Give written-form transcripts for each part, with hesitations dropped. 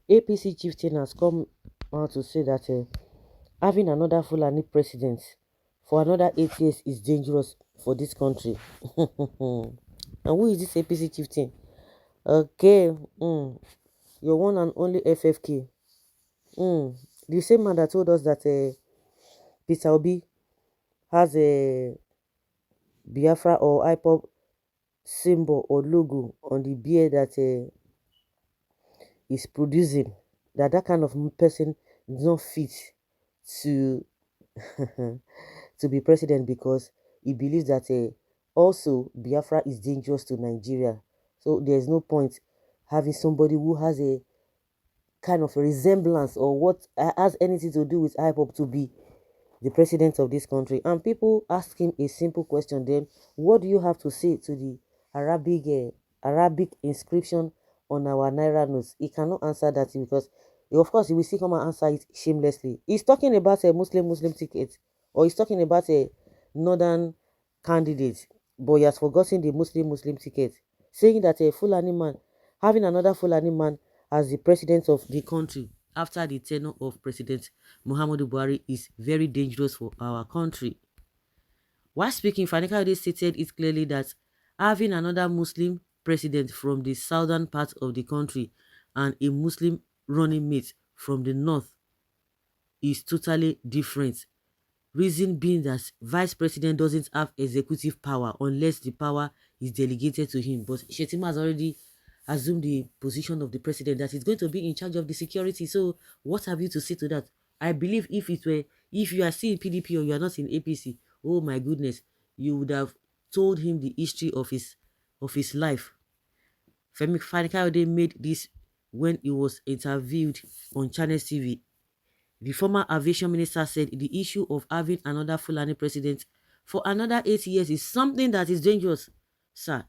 APC chieftain has come out to say that having another Fulani president for another 8 years is dangerous for this country. And who is this APC chieftain? Okay, your one and only FFK. The same man that told us that Peter Obi has a Biafra or IPOB symbol or logo on the beer that is producing, that kind of person is not fit to to be president because he believes that also Biafra is dangerous to Nigeria. So there's no point having somebody who has a kind of a resemblance or what has anything to do with IPOP to be the president of this country. And people ask him a simple question then, what do you have to say to the Arabic inscription on our Naira notes? He cannot answer that because, of course, he will still come and answer it shamelessly. He's talking about a Muslim ticket, or he's talking about a northern candidate, but he has forgotten the Muslim ticket, saying that a Fulani man, having another Fulani man as the president of the country after the tenure of President Muhammadu Buhari is very dangerous for our country. While speaking, Fani Kayode stated it clearly that having another Muslim president from the southern part of the country and a Muslim running mate from the north is totally different. Reason being that vice president doesn't have executive power unless the power is delegated to him. But Shetima has already assumed the position of the president that he's going to be in charge of the security. So what have you to say to that? I believe if you are still in PDP or you are not in APC, oh my goodness, you would have told him the history of his life. Femi Fani-Kayode made this when he was interviewed on Channels TV. The former aviation minister said the issue of having another Fulani president for another 8 years is something that is dangerous, sir,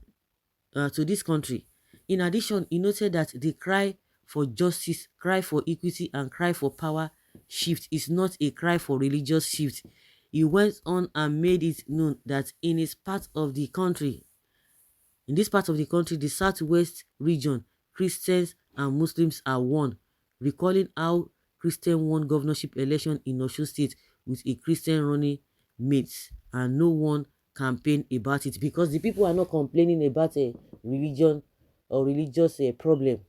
to this country. In addition, he noted that the cry for justice, cry for equity, and cry for power shift is not a cry for religious shift. He went on and made it known that in his part of the country, in this part of the country, the southwest region, Christians and Muslims are one, recalling how Christian won governorship election in Osun State with a Christian running mate, and no one campaigned about it because the people are not complaining about a religion or religious problem.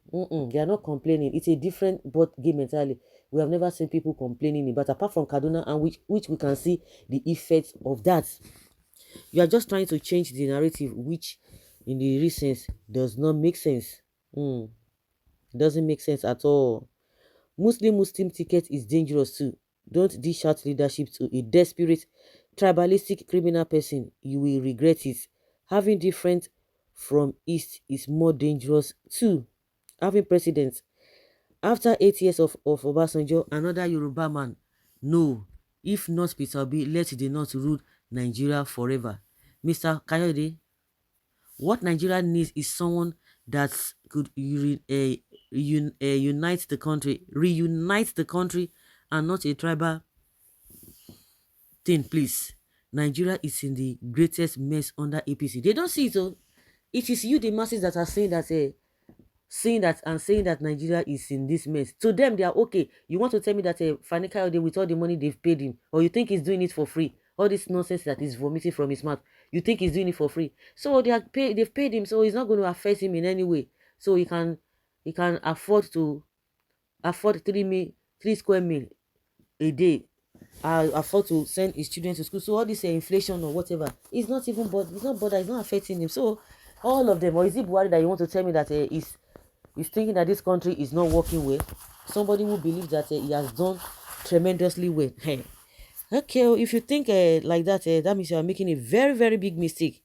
They are not complaining. It's a different but game entirely. We have never seen people complaining about, apart from Kaduna, and which we can see the effects of that. You are just trying to change the narrative, which in the recent does not make sense. Doesn't make sense at all. Muslim ticket is dangerous too. Don't dish out leadership to a desperate, tribalistic criminal person. You will regret it. Having different from East is more dangerous too. Having president after 8 years of Obasanjo, another Yoruba man. No, if not Peter Obi, let the North rule Nigeria forever. Mr. Kayode, what Nigeria needs is someone that could unite the country, reunite the country, and not a tribal thing, please. Nigeria is in the greatest mess under APC. They don't see it, though. It is you, the masses, that are saying that, saying that Nigeria is in this mess. To them, they are okay. You want to tell me that Fani Kayode, with all the money they've paid him, or you think he's doing it for free? All this nonsense that is vomiting from his mouth, you think he's doing it for free? So they've paid him, so it's not going to affect him in any way. So he can afford 3 square meal a day. Afford to send his children to school. So all this inflation or whatever, it's not even it's not affecting him. So all of them, or is it Buhari that you want to tell me that he's thinking that this country is not working well? Somebody who believes that he has done tremendously well. Hey. Okay, if you think like that, that means you are making a very, very big mistake.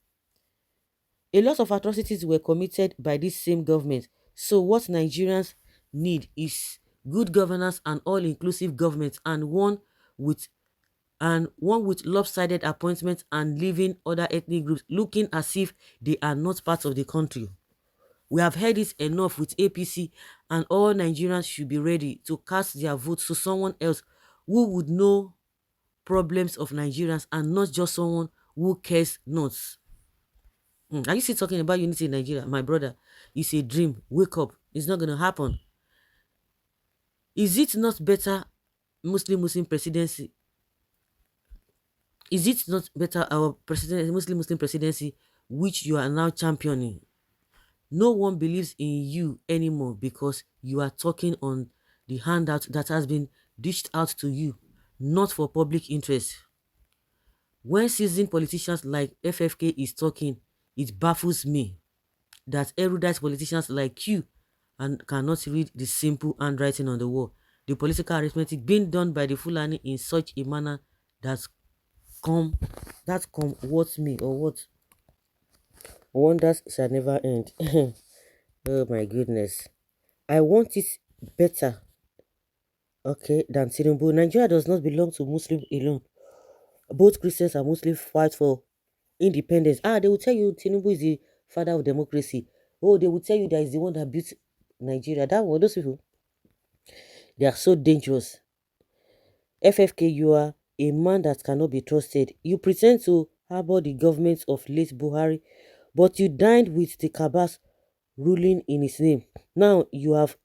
A lot of atrocities were committed by this same government. So what Nigerians need is good governance and all-inclusive government, and with one with lopsided appointments and leaving other ethnic groups looking as if they are not part of the country. We have heard it enough with APC, and all Nigerians should be ready to cast their votes to someone else who would know problems of Nigerians and not just someone who cares not. Are you still talking about unity in Nigeria? My brother, it's a dream. Wake up. It's not going to happen. Is it not better Muslim presidency? Is it not better our president Muslim presidency which you are now championing? No one believes in you anymore because you are talking on the handout that has been dished out to you, not for public interest. When seasoned politicians like FFK is talking, it baffles me that erudite politicians like you and cannot read the simple handwriting on the wall. The political arithmetic being done by the Fulani in such a manner that come what me or what wonders shall never end. Oh my goodness. I want it better, okay, than Tinubu. Nigeria does not belong to Muslims alone. Both Christians and Muslims fight for independence. They will tell you Tinubu is the father of democracy. Oh, they will tell you that is the one that built Nigeria. That one, those people, they are so dangerous. FFK, you are a man that cannot be trusted. You pretend to harbor the government of late Buhari, but you dined with the cabas ruling in his name. Now you have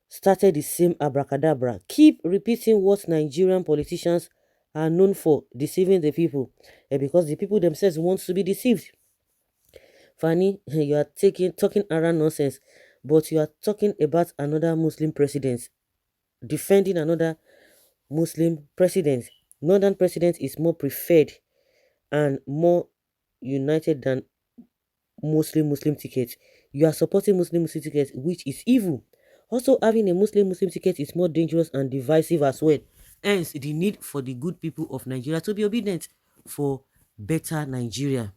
started the same abracadabra. Keep repeating what Nigerian politicians are known for, deceiving the people, because the people themselves want to be deceived. Fanny, you are talking around nonsense, but you are talking about another Muslim president, defending another Muslim president. Northern president is more preferred and more united than Muslim ticket. You are supporting Muslim ticket, which is evil. Also, having a Muslim ticket is more dangerous and divisive as well. Hence, the need for the good people of Nigeria to be obedient for better Nigeria.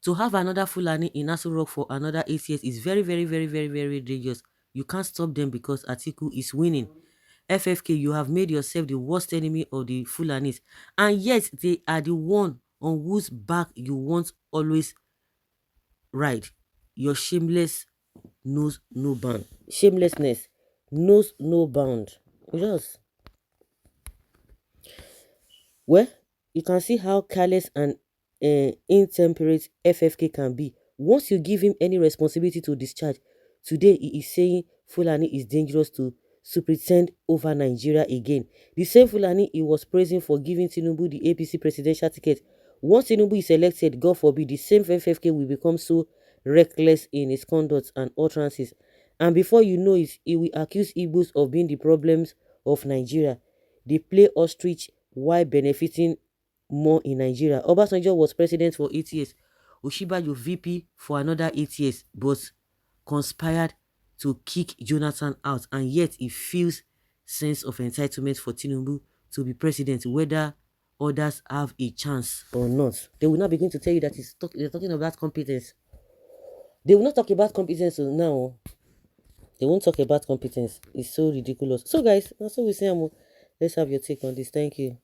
To have another Fulani in Aso Rock for another 8 years is very, very, very, very, very dangerous. You can't stop them because Atiku is winning. FFK, you have made yourself the worst enemy of the Fulanis, and yet they are the one on whose back you want always ride. Your shameless knows no bound. Shamelessness knows no bound. Just well, you can see how careless and intemperate FFK can be. Once you give him any responsibility to discharge, today he is saying Fulani is dangerous to superintend over Nigeria again. The same Fulani he was praising for giving Tinubu the APC presidential ticket. Once Tinubu is elected, God forbid, the same FFK will become so reckless in his conduct and utterances. And before you know it, he will accuse Igbos of being the problems of Nigeria. They play ostrich while benefiting more in Nigeria. Obasanjo was president for 8 years. Oshibajo VP for another 8 years, but conspired to kick Jonathan out, and yet he feels sense of entitlement for Tinubu to be president, whether others have a chance or not. They will not begin to tell you that they're talking about competence. They will not talk about competence now. They won't talk about competence. It's so ridiculous. So guys, that's what we say. Let's have your take on this. Thank you.